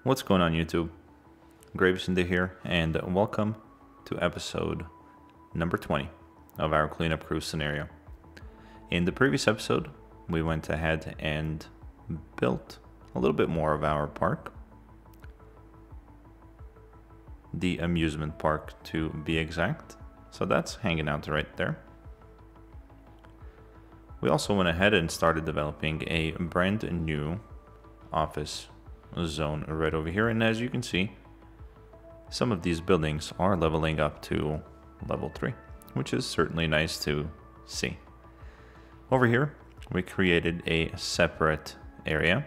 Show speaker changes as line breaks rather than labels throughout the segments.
What's going on YouTube? GraveCinder here, and welcome to episode number 20 of our cleanup crew scenario. In the previous episode, we went ahead and built a little bit more of our park. The amusement park to be exact. So that's hanging out right there. We also went ahead and started developing a brand new office zone right over here, and as you can see, some of these buildings are leveling up to level 3, which is certainly nice to see. Over here we created a separate area,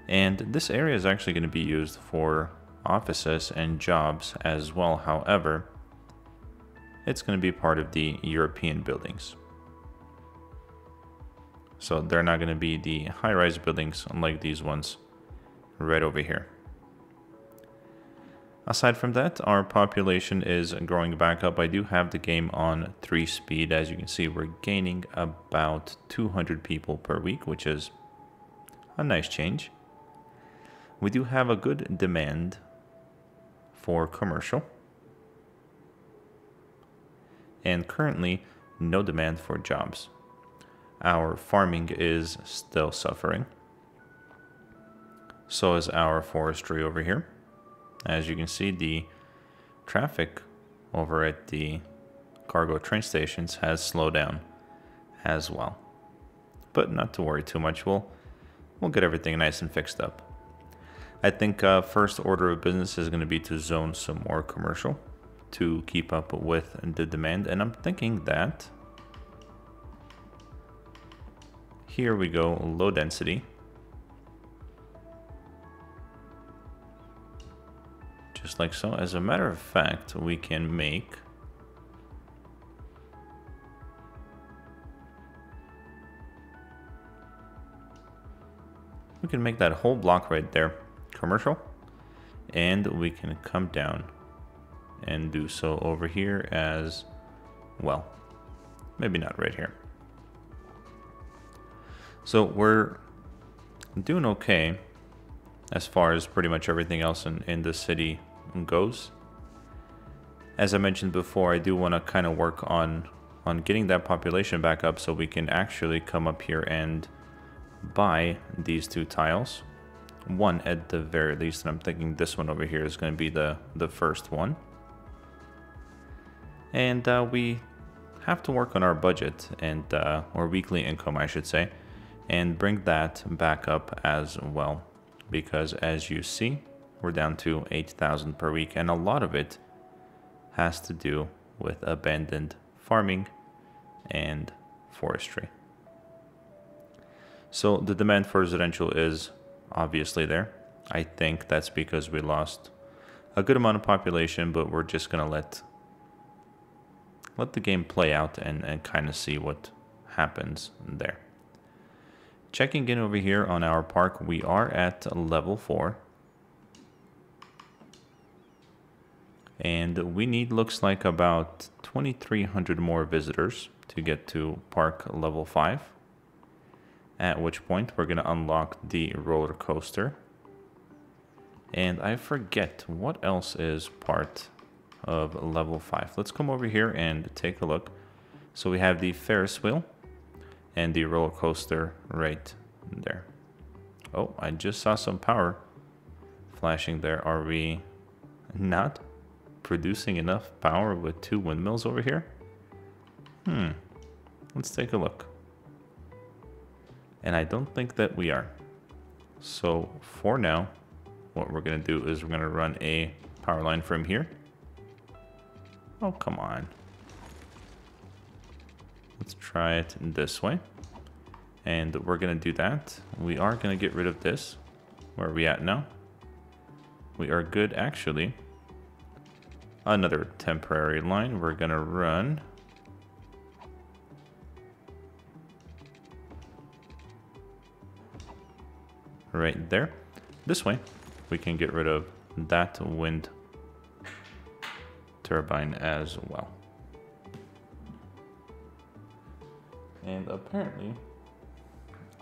and this area is actually going to be used for offices and jobs as well. However, it's going to be part of the European buildings, so they're not going to be the high-rise buildings unlike these ones right over here. Aside from that, our population is growing back up. I do have the game on 3 speed. As you can see, we're gaining about 200 people per week, which is a nice change. We do have a good demand for commercial, and currently no demand for jobs. Our farming is still suffering. So is our forestry over here. As you can see, the traffic over at the cargo train stations has slowed down as well. But not to worry too much, we'll get everything nice and fixed up. I think first order of business is going to be to zone some more commercial to keep up with the demand, and I'm thinking that here we go, low density. Just like so. As a matter of fact, we can make that whole block right there commercial, and we can come down and do so over here as well. Maybe not right here. So we're doing okay as far as pretty much everything else in the city goes. As I mentioned before, I do want to kind of work on getting that population back up so we can actually come up here and buy these 2 tiles. One at the very least, and I'm thinking this one over here is going to be the first one. And we have to work on our budget and or weekly income, I should say, and bring that back up as well. Because as you see, we're down to 8,000 per week, and a lot of it has to do with abandoned farming and forestry. So the demand for residential is obviously there. I think that's because we lost a good amount of population, but we're just gonna let the game play out and kind of see what happens there. Checking in over here on our park, we are at level 4. And we need, looks like, about 2,300 more visitors to get to park level 5. At which point we're going to unlock the roller coaster. And I forget what else is part of level 5. Let's come over here and take a look. So we have the Ferris wheel and the roller coaster right there. Oh, I just saw some power flashing there. Are we not producing enough power with 2 windmills over here? Let's take a look. And I don't think that we are. So for now, what we're going to do is we're going to run a power line from here. Oh, come on. Let's try it this way. And we're going to do that. We are going to get rid of this. Where are we at now? We are good, actually. Another temporary line. We're going to run right there. This way, we can get rid of that wind turbine as well. And apparently,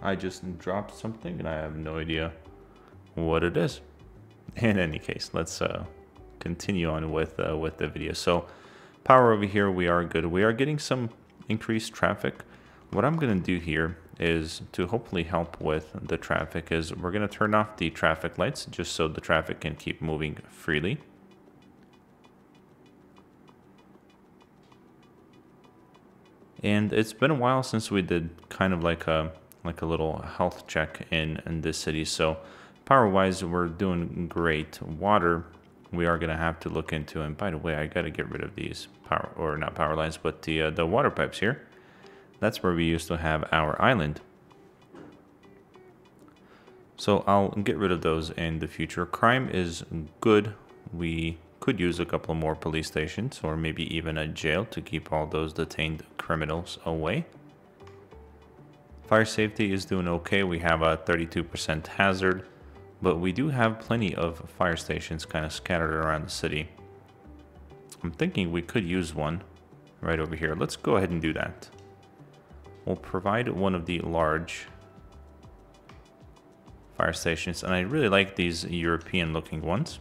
I just dropped something and I have no idea what it is. in any case, let's continue on with the video. So power over here, we are good. We are getting some increased traffic. What I'm going to do here is to hopefully help with the traffic is we're going to turn off the traffic lights just so the traffic can keep moving freely. And it's been a while since we did kind of like a little health check in this city. So power wise, we're doing great. Water, we are going to have to look into. And by the way, I got to get rid of these power, or not power lines, but the water pipes here. That's where we used to have our island. So I'll get rid of those in the future. Crime is good. We could use a couple more police stations or maybe even a jail to keep all those detained criminals away. Fire safety is doing okay. We have a 32% hazard, but we do have plenty of fire stations kind of scattered around the city. I'm thinking we could use one right over here. Let's go ahead and do that. We'll provide one of the large fire stations, and I really like these European looking ones.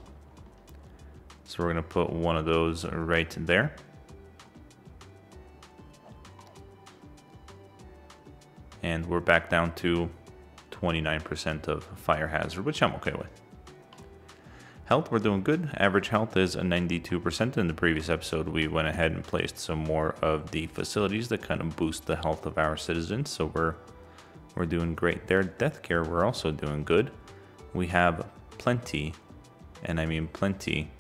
So we're going to put one of those right there. And we're back down to 29% of fire hazard, which I'm okay with. Health, we're doing good. Average health is a 92%. In the previous episode, we went ahead and placed some more of the facilities that kind of boost the health of our citizens. So we're doing great there. Death care, we're also doing good. We have plenty, and I mean plenty,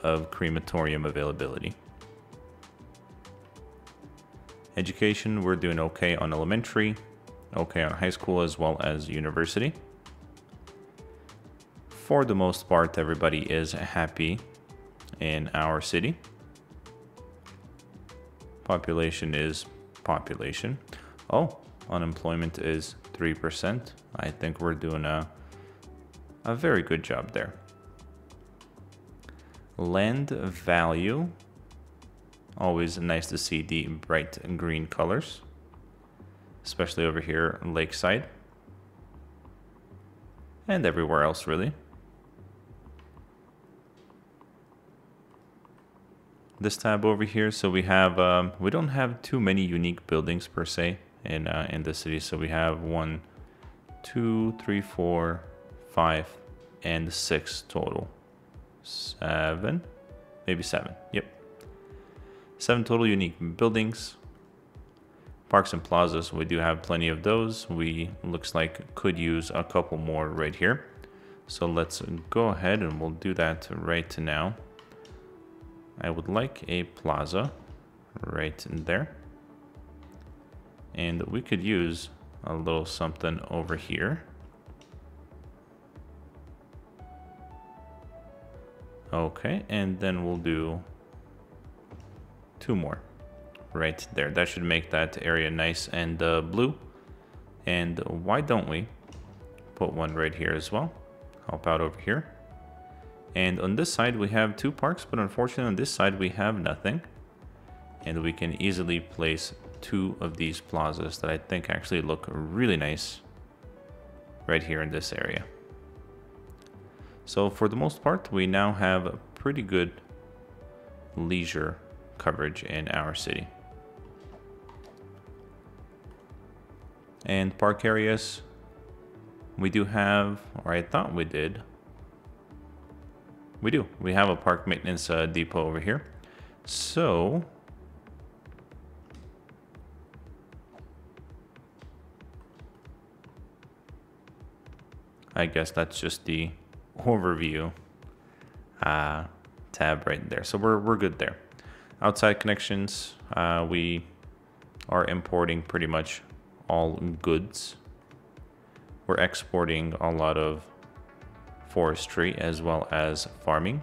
of crematorium availability. Education, we're doing okay on elementary, okay on high school as well as university. For the most part, everybody is happy in our city. Population is population. Oh, unemployment is 3%. I think we're doing a very good job there. Land value. Always nice to see the bright green colors, especially over here lakeside and everywhere else really. This tab over here, so we have we don't have too many unique buildings per se in the city. So we have 1, 2, 3, 4, 5, and 6 total. 7, maybe 7. Yep, 7 total unique buildings. Parks and plazas, we do have plenty of those. We looks like could use a couple more right here. So let's go ahead and we'll do that right now. I would like a plaza right in there. And we could use a little something over here. Okay, and then we'll do 2 more right there. That should make that area nice and blue. And why don't we put one right here as well? Help out over here. And on this side we have 2 parks, but unfortunately on this side we have nothing. And we can easily place 2 of these plazas that I think actually look really nice right here in this area. So for the most part, we now have a pretty good leisure coverage in our city. And park areas, we do have, or I thought we did. We do. We have a park maintenance depot over here. So I guess that's just the overview tab right there. So we're good there. Outside connections, we are importing pretty much all goods. We're exporting a lot of forestry as well as farming.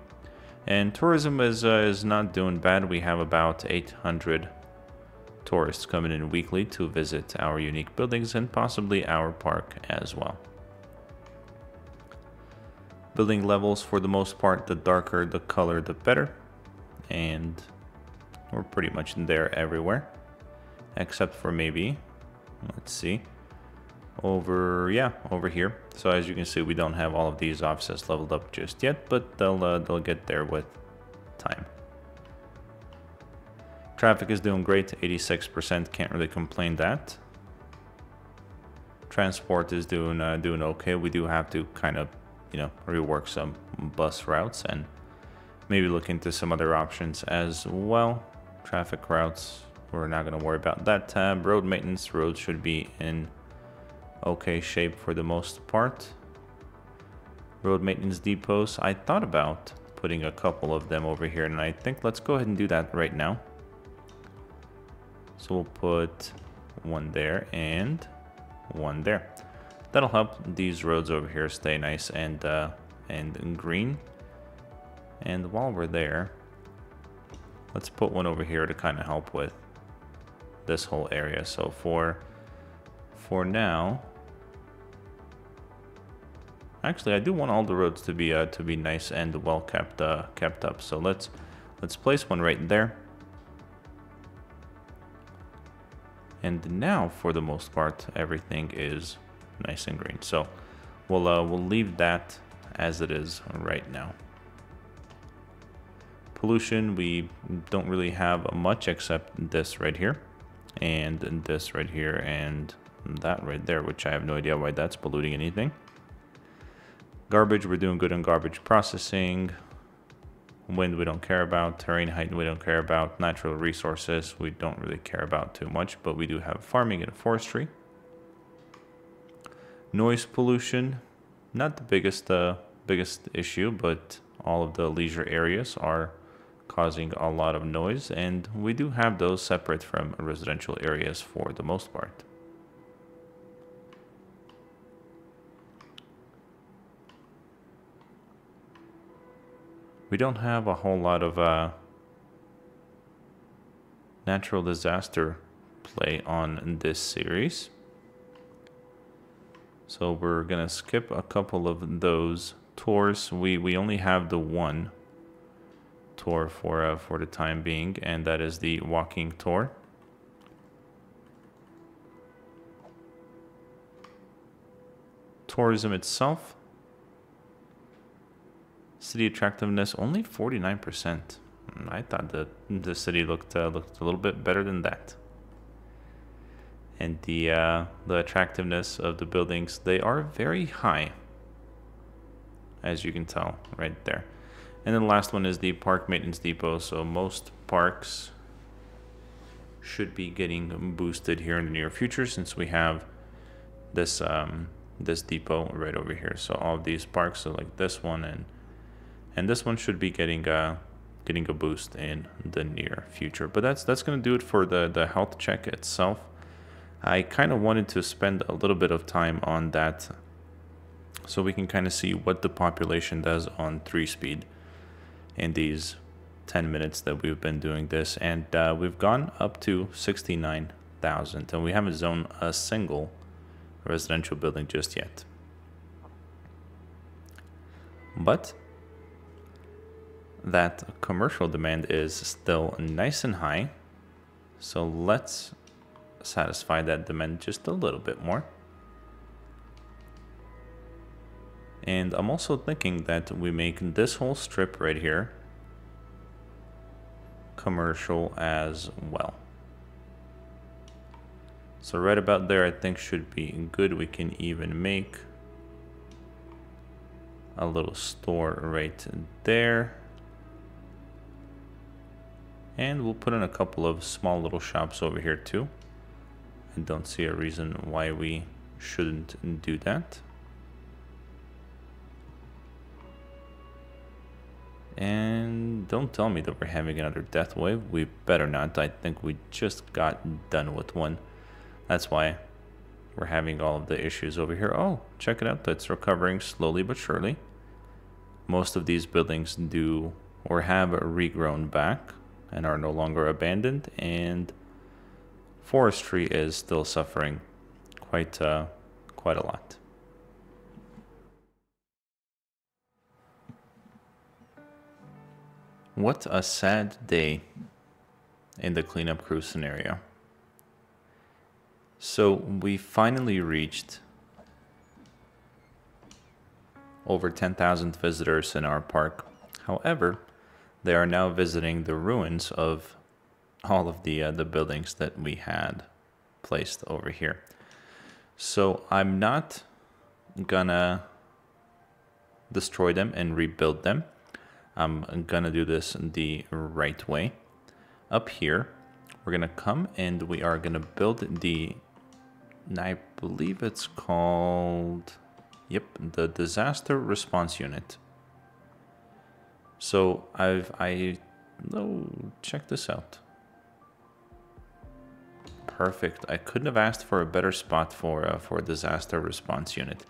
And tourism is not doing bad. We have about 800 tourists coming in weekly to visit our unique buildings and possibly our park as well. Building levels, for the most part, the darker the color, the better. And we're pretty much there everywhere. Except for maybe, let's see, over here. So as you can see, we don't have all of these offices leveled up just yet, but they'll get there with time. Traffic is doing great, 86%, can't really complain that. Transport is doing okay. We do have to kind of, you know, rework some bus routes and maybe look into some other options as well. Traffic routes, we're not going to worry about that tab. Road maintenance, roads should be in okay shape for the most part. Road maintenance depots, I thought about putting a couple of them over here, and I think let's go ahead and do that right now. So we'll put one there and one there. That'll help these roads over here stay nice and green. And while we're there, let's put one over here to kind of help with this whole area. So for now, actually, I do want all the roads to be nice and well kept up. So let's place one right there. And now, for the most part, everything is nice and green. So we'll leave that as it is right now. Pollution, we don't really have much except this right here, and this right here, and that right there, which I have no idea why that's polluting anything. Garbage, we're doing good on garbage processing. Wind we don't care about, terrain height we don't care about, natural resources we don't really care about too much, but we do have farming and forestry. Noise pollution, not the biggest issue, but all of the leisure areas are causing a lot of noise, and we do have those separate from residential areas for the most part. We don't have a whole lot of natural disaster play on this series, so we're gonna skip a couple of those tours. We only have the one tour for the time being, and that is the walking tour. Tourism itself, city attractiveness only 49%. I thought that the city looked a little bit better than that. And the attractiveness of the buildings, they are very high, as you can tell right there. And then the last one is the park maintenance depot. So most parks should be getting boosted here in the near future, since we have this this depot right over here. So all of these parks, so like this one and this one, should be getting a boost in the near future. But that's gonna do it for the health check itself. I kind of wanted to spend a little bit of time on that, so we can kind of see what the population does on 3-speed in these 10 minutes that we've been doing this. And we've gone up to 69,000, and we haven't zoned a single residential building just yet. But that commercial demand is still nice and high, so let's satisfy that demand just a little bit more. And I'm also thinking that we make this whole strip right here commercial as well. So right about there, I think should be good. We can even make a little store right there. And we'll put in a couple of small little shops over here too. I don't see a reason why we shouldn't do that. And don't tell me that we're having another death wave. We better not. I think we just got done with one. That's why we're having all of the issues over here. Oh, check it out. That's recovering slowly but surely. Most of these buildings do or have regrown back and are no longer abandoned, and forestry is still suffering quite a lot. What a sad day in the cleanup crew scenario. So we finally reached over 10,000 visitors in our park. However, they are now visiting the ruins of all of the buildings that we had placed over here. So I'm not gonna destroy them and rebuild them. I'm gonna do this the right way. Up here, we're gonna come and we are gonna build the, I believe it's called, yep, the disaster response unit. So check this out. Perfect. I couldn't have asked for a better spot for a disaster response unit.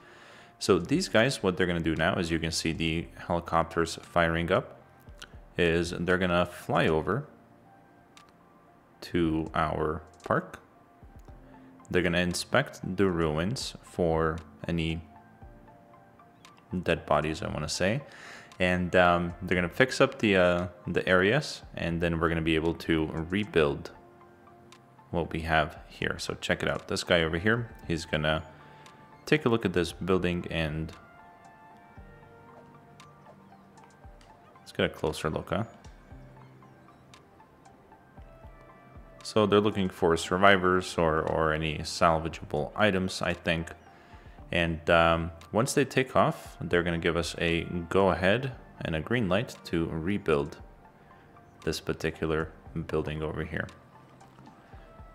So these guys, what they're going to do now, as you can see the helicopters firing up, is they're going to fly over to our park. They're going to inspect the ruins for any dead bodies, I want to say. And they're going to fix up the areas, and then we're going to be able to rebuild what we have here. So check it out. This guy over here, he's going to take a look at this building and let's get a closer look, huh? So they're looking for survivors or any salvageable items, I think. And once they take off, they're going to give us a go-ahead and a green light to rebuild this particular building over here.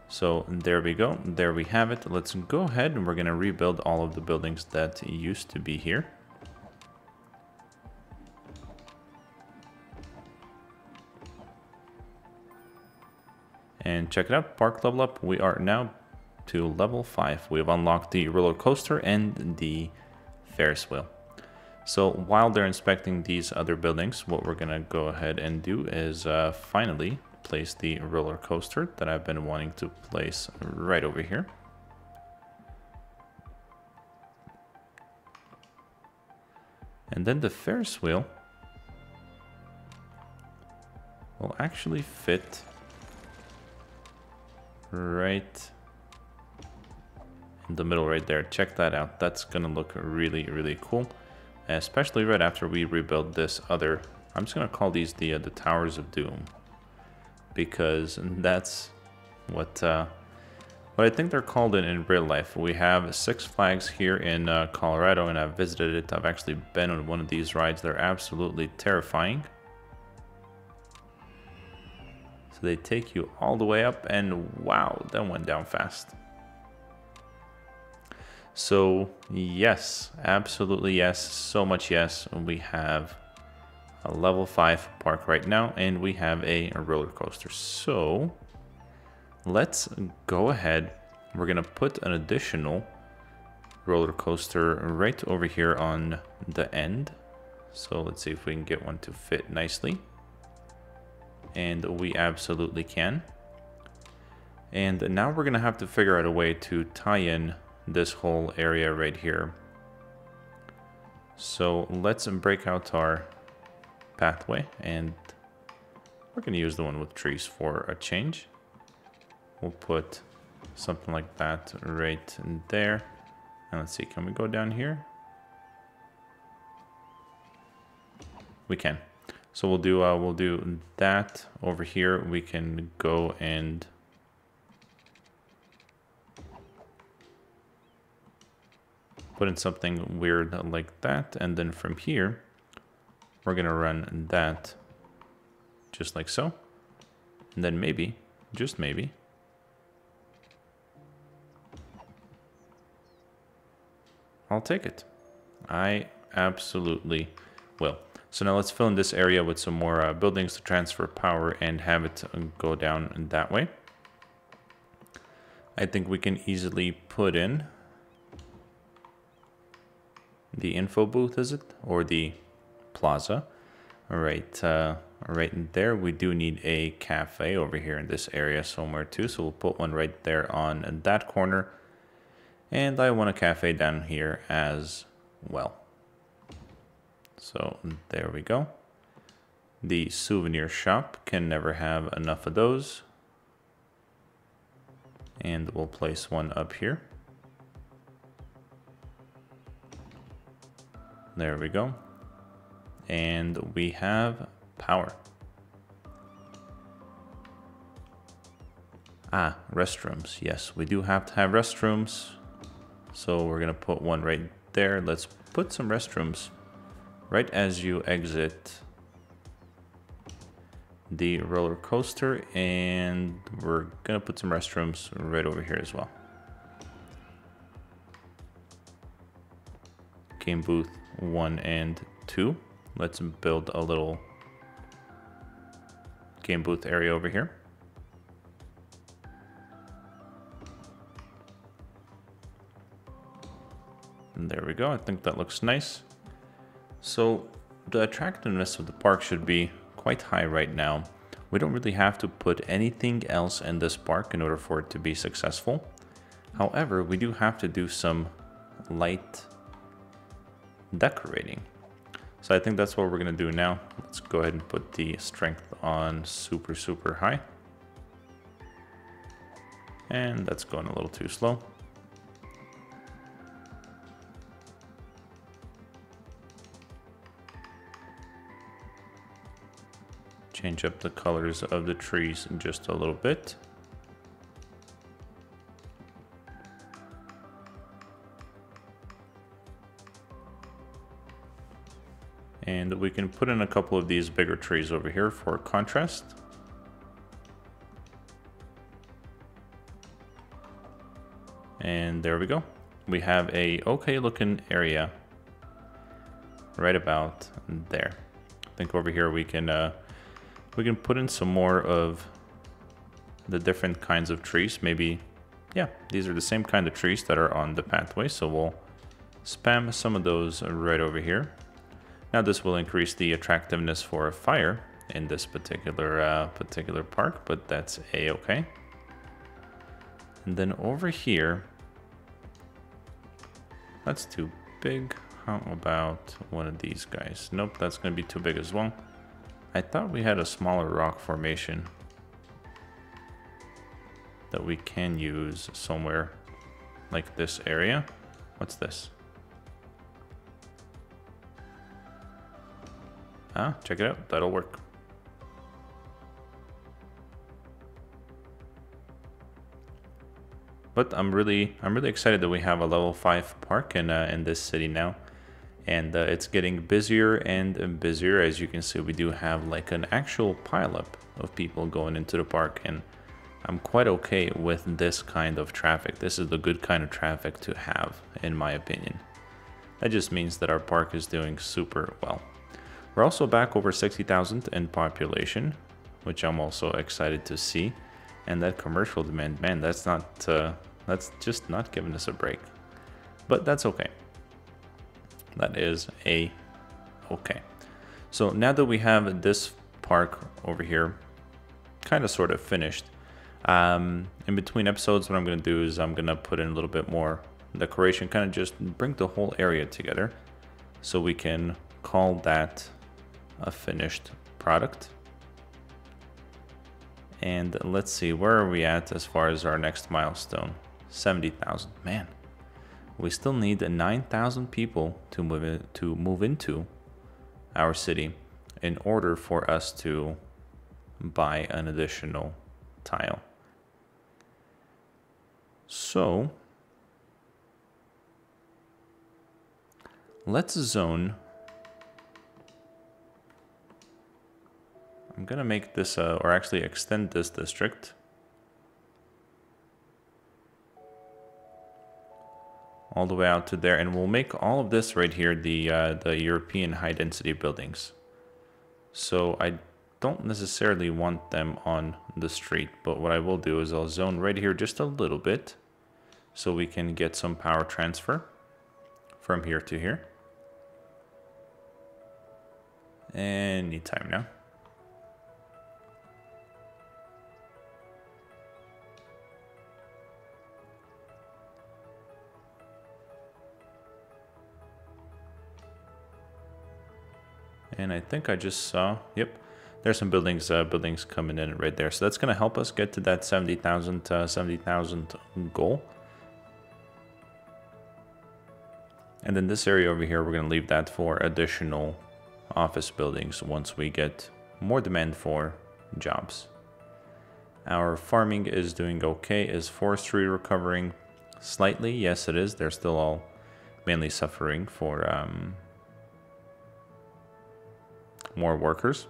So there we go. There we have it. Let's go ahead and we're going to rebuild all of the buildings that used to be here. And check it out, park level up. We are now to level 5. We have unlocked the roller coaster and the Ferris wheel. So while they're inspecting these other buildings, what we're gonna go ahead and do is finally place the roller coaster that I've been wanting to place right over here. And then the Ferris wheel will actually fit right in the middle right there. Check that out. That's gonna look really, really cool, especially right after we rebuild this other, I'm just gonna call these the Towers of Doom, because that's what I think they're called in real life. We have Six Flags here in Colorado, and I've visited it. I've actually been on one of these rides. They're absolutely terrifying. So they take you all the way up, and wow, that went down fast. So yes, absolutely yes, so much yes. We have a level 5 park right now, and we have a roller coaster. So let's go ahead. We're gonna put an additional roller coaster right over here on the end. So let's see if we can get one to fit nicely. And we absolutely can. And now we're gonna have to figure out a way to tie in this whole area right here. So let's break out our pathway, and we're gonna use the one with trees for a change. We'll put something like that right in there. And let's see, can we go down here? We can. So we'll do that over here. We can go and put in something weird like that, and then from here we're gonna run that just like so, and then maybe, just maybe, I'll take it. I absolutely will. So now let's fill in this area with some more buildings to transfer power and have it go down that way. I think we can easily put in the info booth, is it? Or the plaza. All right, right in there. We do need a cafe over here in this area somewhere too. So we'll put one right there on that corner. And I want a cafe down here as well. So there we go. The souvenir shop, can never have enough of those. And we'll place one up here. There we go. And we have power. Ah, restrooms. Yes, we do have to have restrooms. So we're gonna put one right there. Let's put some restrooms right as you exit the roller coaster, and we're gonna put some restrooms right over here as well. Game booth 1 and 2. Let's build a little game booth area over here. And there we go. I think that looks nice. So the attractiveness of the park should be quite high right now. We don't really have to put anything else in this park in order for it to be successful. However, we do have to do some light decorating. So I think that's what we're gonna do now. Let's go ahead and put the strength on super, super high. And that's going a little too slow. Change up the colors of the trees just a little bit. And we can put in a couple of these bigger trees over here for contrast. And there we go. We have a okay looking area right about there. I think over here we can put in some more of the different kinds of trees. Maybe, yeah, these are the same kind of trees that are on the pathway. So we'll spam some of those right over here. Now this will increase the attractiveness for a fire in this particular park, but that's a-okay. And then over here, that's too big. How about one of these guys? Nope, that's gonna be too big as well. I thought we had a smaller rock formation that we can use somewhere like this area. What's this? Ah, check it out. That'll work. But I'm really excited that we have a level 5 park in this city now, and it's getting busier and busier. As you can see, we do have like an actual pileup of people going into the park, and I'm quite okay with this kind of traffic. This is the good kind of traffic to have, in my opinion. That just means that our park is doing super well. We're also back over 60,000 in population, which I'm also excited to see. And that commercial demand, man, that's just not giving us a break. But that's okay. That is okay. So now that we have this park over here, kind of sort of finished, in between episodes, what I'm going to do is I'm going to put in a little bit more decoration, kind of just bring the whole area together so we can call that a finished product. And let's see, where are we at as far as our next milestone? 70,000. Man, we still need 9,000 people to move into our city in order for us to buy an additional tile. So let's zone. I'm gonna make this, or actually extend this district all the way out to there, and we'll make all of this right here the European high density buildings. So I don't necessarily want them on the street, but what I will do is I'll zone right here just a little bit so we can get some power transfer from here to here. Anytime now. And I think I just saw, yep, there's some buildings coming in right there. So that's going to help us get to that 70,000 goal. And then this area over here, we're going to leave that for additional office buildings once we get more demand for jobs. Our farming is doing okay. Is forestry recovering slightly? Yes, it is. They're still all mainly suffering for more workers,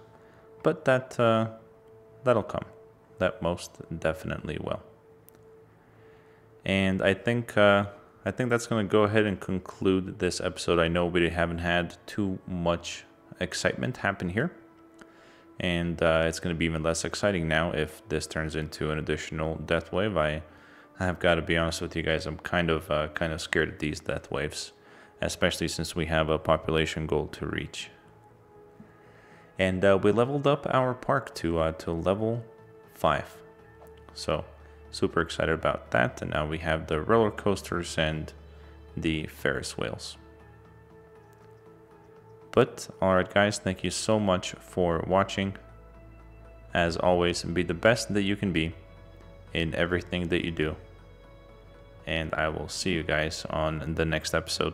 but that'll come. That most definitely will. And I think that's going to go ahead and conclude this episode. I know we haven't had too much excitement happen here, and it's going to be even less exciting now if this turns into an additional death wave. I have got to be honest with you guys. I'm kind of scared of these death waves, especially since we have a population goal to reach. And we leveled up our park to level 5, so super excited about that. And now we have the roller coasters and the Ferris wheels. But alright guys, thank you so much for watching. As always, be the best that you can be in everything that you do. And I will see you guys on the next episode.